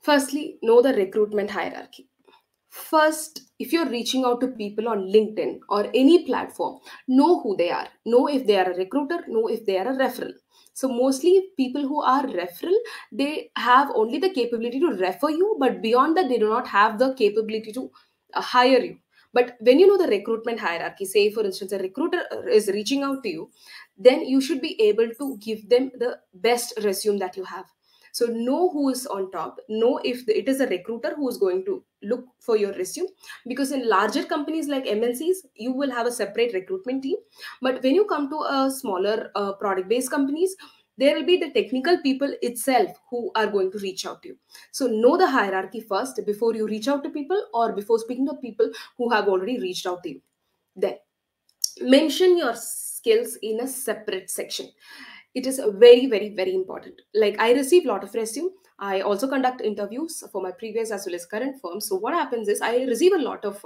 Firstly, know the recruitment hierarchy. First, if you're reaching out to people on LinkedIn or any platform, know who they are. Know if they are a recruiter, know if they are a referral. So mostly people who are referral, they have only the capability to refer you, but beyond that, they do not have the capability to hire you. But when you know the recruitment hierarchy, say for instance, a recruiter is reaching out to you, then you should be able to give them the best resume that you have. So know who is on top, know if it is a recruiter who is going to look for your resume, because in larger companies like MNCs you will have a separate recruitment team. But when you come to a smaller product based companies, there will be the technical people itself who are going to reach out to you. So know the hierarchy first before you reach out to people, or before speaking to people who have already reached out to you. Then mention your skills in a separate section. It is very, very, very important. Like, I receive a lot of resume. I also conduct interviews for my previous as well as current firms. So what happens is I receive a lot of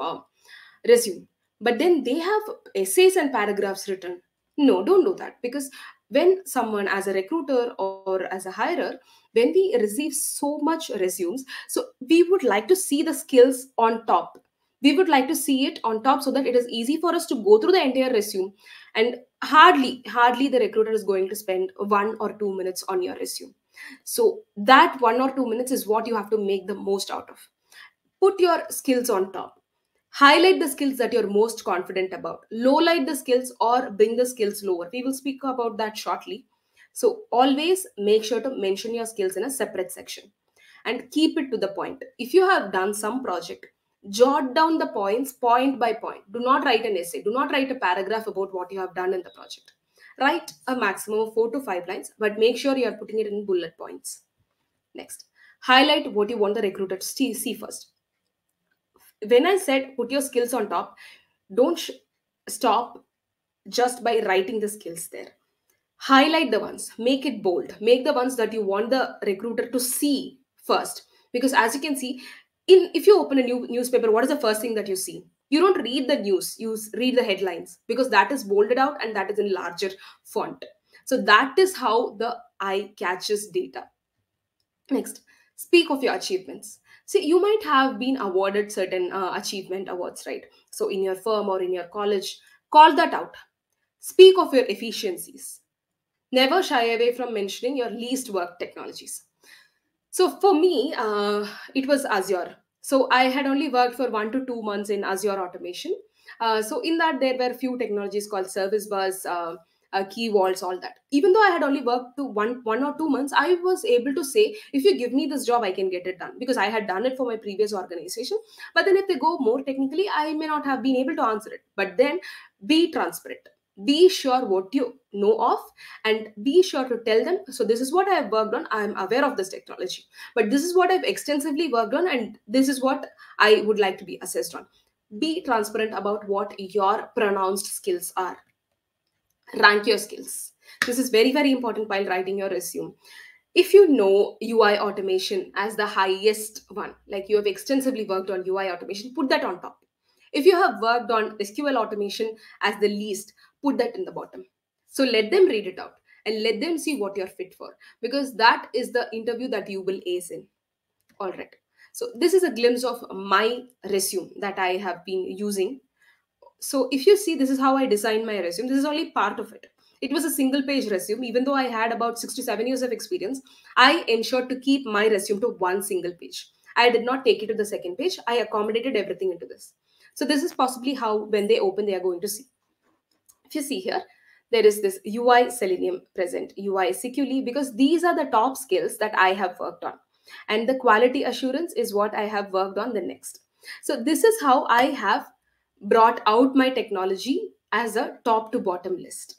resume, but then they have essays and paragraphs written. No, don't do that, because when someone as a recruiter or as a hirer, when we receive so much resumes, so we would like to see the skills on top. We would like to see it on top so that it is easy for us to go through the entire resume. And hardly the recruiter is going to spend 1 or 2 minutes on your resume. So that 1 or 2 minutes is what you have to make the most out of. Put your skills on top. Highlight the skills that you're most confident about. Lowlight the skills or bring the skills lower. We will speak about that shortly. So always make sure to mention your skills in a separate section and keep it to the point. If you have done some project, jot down the points point by point. Do not write an essay. Do not write a paragraph about what you have done in the project. Write a maximum of 4 to 5 lines, but make sure you are putting it in bullet points. Next, highlight what you want the recruiter to see first. When I said put your skills on top, don't stop just by writing the skills there. Highlight the ones, make it bold, make the ones that you want the recruiter to see first. Because as you can see, in if you open a new newspaper, what is the first thing that you see? You don't read the news, read the headlines, because that is bolded out and that is in larger font. So that is how the eye catches data. Next, speak of your achievements. See, you might have been awarded certain achievement awards, right? So in your firm or in your college, call that out. Speak of your efficiencies. Never shy away from mentioning your least worked technologies. So for me, it was Azure. So I had only worked for 1 to 2 months in Azure automation. So in that, there were few technologies called Service Bus, Key Vaults, all that. Even though I had only worked to one or 2 months, I was able to say, if you give me this job, I can get it done, because I had done it for my previous organization. But then if they go more technically, I may not have been able to answer it. But then be transparent. Be sure what you know of, and be sure to tell them, so this is what I have worked on, I am aware of this technology, but this is what I've extensively worked on, and this is what I would like to be assessed on. Be transparent about what your pronounced skills are. Rank your skills. This is very, very important while writing your resume. If you know UI automation as the highest one, like you have extensively worked on UI automation, put that on top. If you have worked on SQL automation as the least, put that in the bottom. So let them read it out and let them see what you're fit for, because that is the interview that you will ace in. All right. So this is a glimpse of my resume that I have been using. So if you see, this is how I designed my resume. This is only part of it. It was a single page resume. Even though I had about 6 to 7 years of experience, I ensured to keep my resume to one single page. I did not take it to the second page. I accommodated everything into this. So this is possibly how, when they open, they are going to see. If you see here, there is this UI Selenium present, UI securely, because these are the top skills that I have worked on. And the quality assurance is what I have worked on the next. So this is how I have brought out my technology as a top to bottom list.